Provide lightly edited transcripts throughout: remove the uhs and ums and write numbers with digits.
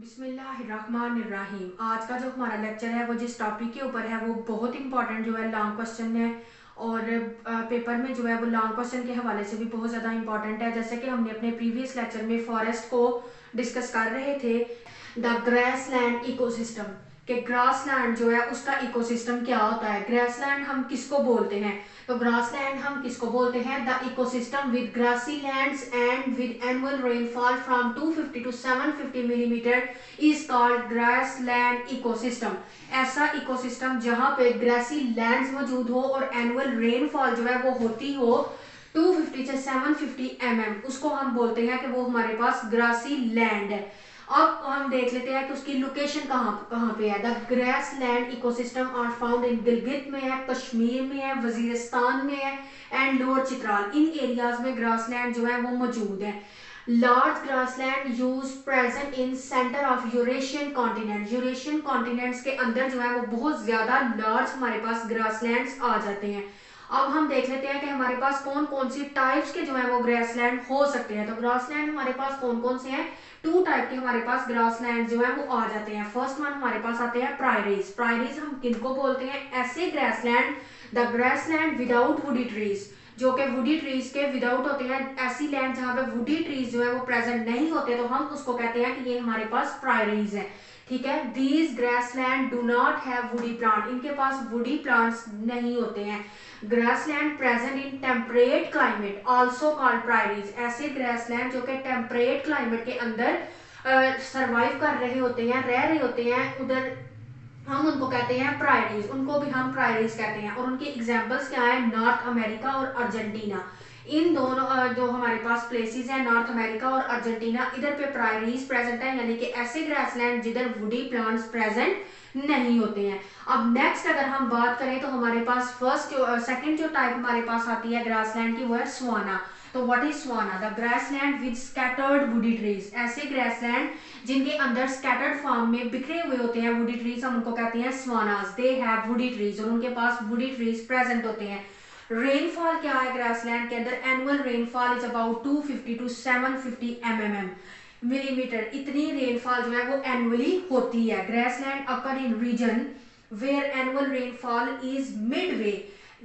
बिस्मिल्लाहिर्रहमानिर्रहीम। आज का जो हमारा लेक्चर है वो जिस टॉपिक के ऊपर है वो बहुत इंपॉर्टेंट जो है लॉन्ग क्वेश्चन है। और पेपर में जो है वो लॉन्ग क्वेश्चन के हवाले से भी बहुत ज़्यादा इंपॉर्टेंट है। जैसे कि हमने अपने प्रीवियस लेक्चर में फॉरेस्ट को डिस्कस कर रहे थे, द ग्रासलैंड इकोसिस्टम के ग्रासलैंड जो है उसका इकोसिस्टम क्या होता है। ग्रासलैंड हम किसको बोलते हैं? तो ग्रासलैंड हम किसको बोलते हैं? The ecosystem with grassy lands and with annual rainfall from 250 to 750 millimetre is called grassland ecosystem. ऐसा इकोसिस्टम जहां पे ग्रासी लैंड्स मौजूद हो और एनुअल रेनफॉल जो है वो होती हो 250 से 750 उसको हम बोलते हैं कि वो हमारे पास ग्रासी लैंड है। अब हम देख लेते हैं कि उसकी लोकेशन कहाँ कहाँ पे है। The grass land ecosystem are found in Gilgit में है, कश्मीर में है, वजीरिस्तान में है एंड लोअर चित्राल। इन एरियाज में ग्रास लैंड जो है वो मौजूद है। Large grassland use present in centre of Eurasian continent. Eurasian continents के अंदर जो है वो बहुत ज्यादा लार्ज हमारे पास ग्रासलैंड्स आ जाते हैं। अब हम देख लेते हैं कि हमारे पास कौन कौन सी टाइप्स के जो है वो ग्रासलैंड हो सकते हैं। तो ग्रासलैंड हमारे पास कौन कौन से हैं? टू टाइप के हमारे पास ग्रासलैंड जो है वो आ जाते हैं। फर्स्ट वन हमारे पास आते हैं प्रायरीज। प्रायरीज हम किनको बोलते हैं? ऐसे grassland, the grassland without woody trees, जो कि वुडी ट्रीज के विदाउट होते हैं। ऐसी लैंड जहां पे वुडी ट्रीज जो है वो प्रेजेंट नहीं होते तो हम उसको कहते हैं कि ये हमारे पास प्रायरीज है। ठीक है। These grassland do not have woody plant, इनके पास वुडी प्लांट्स नहीं होते हैं। Grassland present in temperate climate also called प्रायरीज। ऐसे ग्रासलैंड जो कि टेम्परेट क्लाइमेट के अंदर सरवाइव कर रहे होते हैं, रह रहे होते हैं उधर, हम उनको कहते हैं प्रायरीज। उनको भी हम प्रायरीज कहते हैं। और उनके एग्जांपल्स क्या है? नॉर्थ अमेरिका और अर्जेंटीना। इन दोनों जो हमारे पास प्लेसेस हैं नॉर्थ अमेरिका और अर्जेंटीना, इधर पे प्रायरीज प्रेजेंट है, यानी कि ऐसे ग्रासलैंड जिधर वुडी प्लांट्स प्रेजेंट नहीं होते हैं। अब नेक्स्ट अगर हम बात करें तो हमारे पास फर्स्ट जो सेकंड जो टाइप हमारे पास आती है ग्रासलैंड की वो है स्वाना। तो what is sauna? The grassland with scattered woody trees. ऐसे ग्रासलैंड जिनके अंदर स्कैटर्ड फॉर्म में बिखरे हुए होते हैं वुडी ट्रीज, हम उनको कहते हैं स्वानास। दे हैव वुडी ट्रीज, और उनके पास वुडी ट्रीज प्रेजेंट होते हैं। रेनफॉल क्या है ग्रासलैंड के अंदर? Annual rainfall is about 250 to 750 millimetre. इतनी रेनफॉल जो है वो एनुअली होती है। Grassland occur in region where annual rainfall is mid way.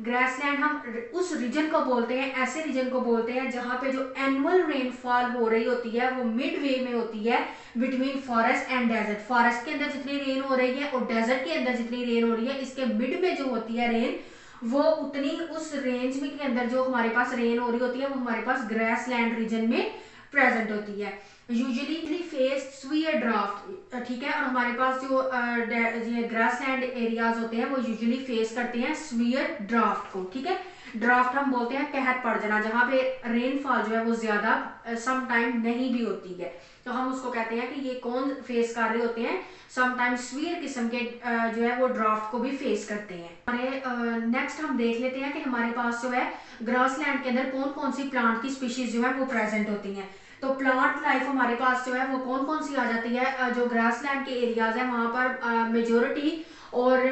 Grassland हम उस रीजन को बोलते हैं, ऐसे रीजन को बोलते हैं जहां पे जो एनुअल रेनफॉल हो रही होती है वो मिड वे में होती है between forest and desert. Forest के अंदर जितनी रेन हो रही है और डेजर्ट के अंदर जितनी रेन हो रही है, इसके मिड में जो होती है रेन, वो उतनी उस रेंज में के अंदर जो हमारे पास रेन हो रही होती है वो हमारे पास ग्रासलैंड रीजन में प्रेजेंट होती है। Usually face severe draft. ठीक है। और हमारे पास जो ग्रासलैंड एरियाज होते हैं वो यूजुअली फेस करते हैं स्वीयर ड्राफ्ट को। ठीक है। ड्राफ्ट हम बोलते हैं कहत पड़ जाना, जहां पे रेनफॉल जो है वो ज्यादा सम टाइम नहीं भी होती है, तो हम उसको कहते हैं कि ये कौन फेस कर रहे होते हैं? समटाइम स्वीयर किस्म के जो है वो ड्राफ्ट को भी फेस करते हैं। हमारे नेक्स्ट हम देख लेते हैं कि हमारे पास जो है ग्रासलैंड के अंदर कौन कौन सी प्लांट की स्पीशीज जो है वो प्रेजेंट होती हैं। तो प्लांट लाइफ हमारे पास जो है वो कौन कौन सी आ जाती है? जो ग्रासलैंड के एरियाज है वहां पर मेजोरिटी और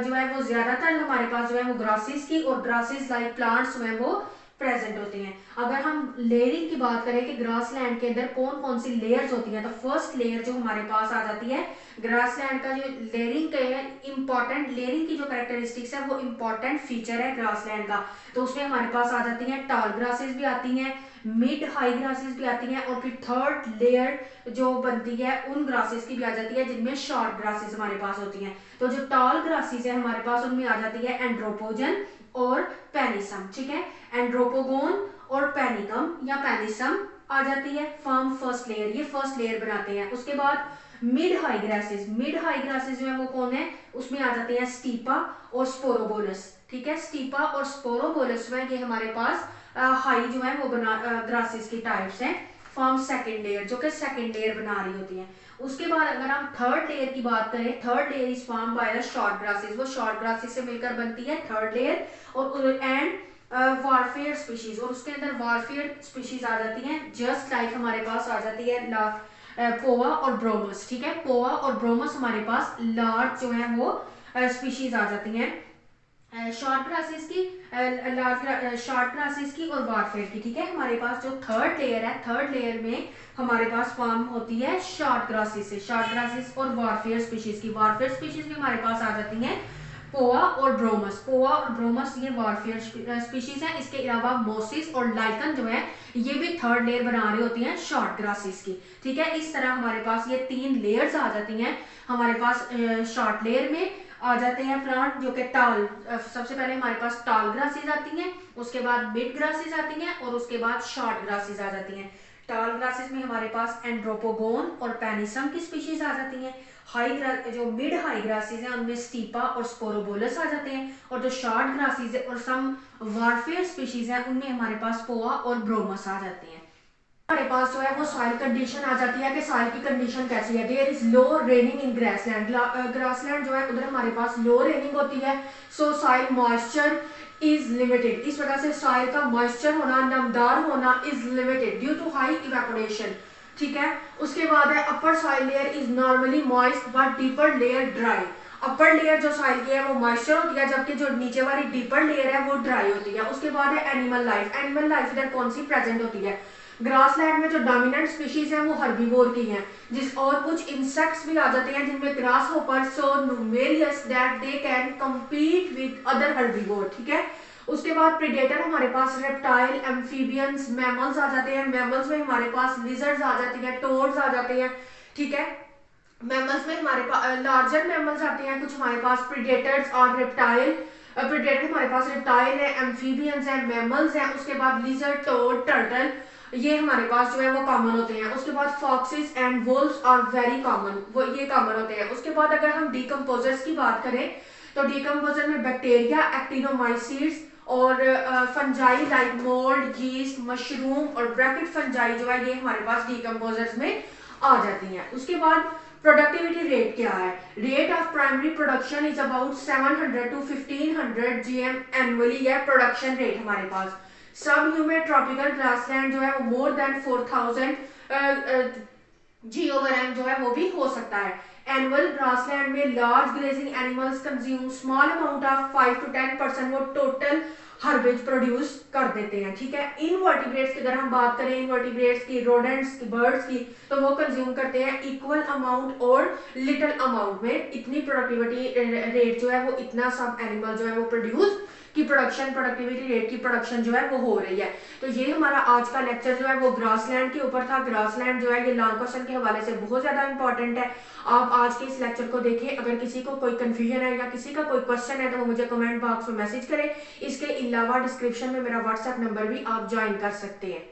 जो है वो ज्यादातर हमारे पास जो है वो ग्रासेस की और ग्रासेस लाइक प्लांट्स जो है वो प्रेजेंट होते हैं। अगर हम लेयरिंग की बात करें कि ग्रासलैंड के अंदर कौन कौन सी लेयर्स होती हैं, तो फर्स्ट लेयर जो हमारे पास आ जाती है ग्रासलैंड का, जो लेयरिंग का है इंपॉर्टेंट, लेयरिंग की जो कैरेक्टरिस्टिक्स है वो इंपॉर्टेंट फीचर है ग्रासलैंड का। तो उसमें हमारे पास आ जाती हैं टॉल ग्रासेस भी आती हैं, मिड हाई ग्रासेस भी आती हैं, और फिर थर्ड लेयर जो बनती है उन ग्रासेस की भी आ जाती है जिनमें शॉर्ट ग्रासेस हमारे पास होती हैं। तो जो टॉल ग्रासेस है हमारे पास उनमें आ जाती है एंड्रोपोजन और पेनिसम। ठीक है। एंड्रोपोगोन और पेनिकम या पेनिसम आ जाती है फॉर्म फर्स्ट लेयर, ये फर्स्ट लेयर बनाते हैं। उसके बाद mid high grasses, mid high grasses जो है वो कौन है? उसमें आ जाते हैं स्टीपा और स्पोरोबोलस। ठीक है। स्टीपा और स्पोरोबोलस जो है ये हमारे पास हाई जो है वो बना ग्रासेस की टाइप्स हैं। फॉर्म सेकंड लेयर, जो कि सेकंड लेयर बना रही होती हैं। उसके बाद अगर हम थर्ड लेयर की बात करें, third layer is form by the short grasses, वो शॉर्ट ग्रासेस से मिलकर बनती है थर्ड लेयर। और एंड वारफेयर स्पीशीज, और उसके अंदर वारफेयर स्पीशीज आ जाती हैं, जस्ट लाइक हमारे पास आ जाती है पोवा और ब्रोमस। ठीक है। पोवा और ब्रोमस हमारे पास लार्ज जो है वो स्पीशीज आ जाती हैं। शॉर्ट ग्रासेस की, शॉर्ट ग्रासेस की और वारफेयर की। ठीक है, हमारे पास जो थर्ड लेयर है, थर्ड लेयर में हमारे पास फॉर्म होती है शॉर्ट ग्रासेस से, शॉर्ट ग्रासेस और वारफेयर स्पीशीज की। वारफेयर स्पीशीज भी हमारे पास आ जाती हैं पोआ और ब्रोमस। पोआ और ब्रोमस ये वारफेयर स्पीशीज हैं। इसके अलावा मोसिस और लाइकन जो है ये भी थर्ड लेयर बना रही होती हैं शॉर्ट ग्रासेस की। ठीक है, इस तरह हमारे पास ये 3 लेयर्स आ जाती हैं हमारे पास शॉर्ट लेयर में। आ जाते हैं प्लांट जो कि टाल, सबसे पहले हमारे पास टाल ग्रासेस आती हैं, उसके बाद मिड ग्रासेस आती हैं और उसके बाद शॉर्ट ग्रासेस आ जाती हैं। टाल ग्रासेस में हमारे पास एंड्रोपोगोन और पेनिसम की स्पीशीज आ जाती हैं। जो मिड हाई ग्रासेस हैं उनमें स्टीपा और स्पोरोबोलस आ जाते हैं, और जो शॉर्ट ग्रासेस है और सम वारफेयर स्पीशीज हैं उनमें हमारे पास पोआ और ब्रोमस आ जाते हैं। हमारे पास जो है वो सॉइल कंडीशन आ जाती है कि सॉइल की कंडीशन कैसी है। There is low raining in grassland, grassland जो है उधर हमारे पास लो रेनिंग होती है, so soil moisture is limited. इस वजह से सॉइल का मॉइस्चर होना, नमदार होना is limited due to high evaporation. ठीक है, उसके बाद है upper soil layer is normally moist but deeper layer dry. Upper layer जो सॉइल की है वो मॉइस्चर होती है, जबकि जो नीचे वाली डीपर लेयर है वो ड्राई होती है। उसके बाद है एनिमल लाइफ। एनिमल लाइफ इधर कौन सी प्रेजेंट होती है? ग्रासलैंड में जो डोमिनेंट स्पीशीज हैं वो हर्बीवोर की हैं, जिस और कुछ इंसेक्ट्स भी आ जाते हैं जिनमें grass hopper so numerous that they can compete with other herbivore. ठीक है, उसके बाद प्रीडेटर हमारे पास रेप्टाइल, एम्फीबियंस, मैमल्स आ जाते हैं। मैमल्स में हमारे पास लिजर्ड्स आ जाती हैं, टोड्स आ जाते हैं। ठीक है, मैमल्स में हमारे पास लार्जर मैमल्स आते हैं कुछ हमारे पास, प्रीडेटर्स और रेप्टाइल। प्रीडेटर हमारे पास रेप्टाइल है, एम्फीबियंस है, मैमल्स हैं। उसके बाद लिजर्ड, टोड, टर्टल ये हमारे पास जो है वो कॉमन होते हैं। उसके बाद foxes and wolves are very common, वो ये कॉमन होते हैं। उसके बाद अगर हम डीकम्पोजर्स की बात करें तो डीकम्पोजर में बैक्टीरिया, एक्टिनोमाइसीड्स और fungi like mould, yeast, mushroom और ब्रैकेट फंजाई जो है ये हमारे पास डीकम्पोजर्स में आ जाती हैं। उसके बाद प्रोडक्टिविटी रेट क्या है? Rate of primary production is about 700 to 1500 GM annually है प्रोडक्शन रेट हमारे पास। सब ह्यूमिड ट्रॉपिकल ग्रासलैंड जो है वो मोर देन 4000 जीओग्राम जो है वो भी हो सकता है। एनुअल ग्रासलैंड में large grazing animals consume small amount of 5 to 10% वो टोटल हर्बेज प्रोड्यूस कर देते हैं। ठीक है, इनवर्टिब्रेट्स की अगर हम बात करें, इनवर्टिब्रेट्स की, रोडेंट्स की, बर्ड्स की, तो वो कंज्यूम करते हैं इक्वल अमाउंट और लिटिल अमाउंट में। इतनी प्रोडक्टिविटी रेट जो है वो इतना सब एनिमल जो है वो प्रोड्यूस की प्रोडक्शन, प्रोडक्टिविटी रेट की प्रोडक्शन जो है वो हो रही है। तो ये हमारा आज का लेक्चर जो है वो ग्रासलैंड के ऊपर था। ग्रासलैंड जो है ये लॉन्ग क्वेश्चन के हवाले से बहुत ज्यादा इंपॉर्टेंट है। आप आज के इस लेक्चर को देखें, अगर किसी को कोई कंफ्यूजन है या किसी का कोई क्वेश्चन है तो वो मुझे कमेंट बॉक्स में मैसेज करें। इसके अलावा डिस्क्रिप्शन में मेरा व्हाट्सएप नंबर भी आप ज्वाइन कर सकते हैं।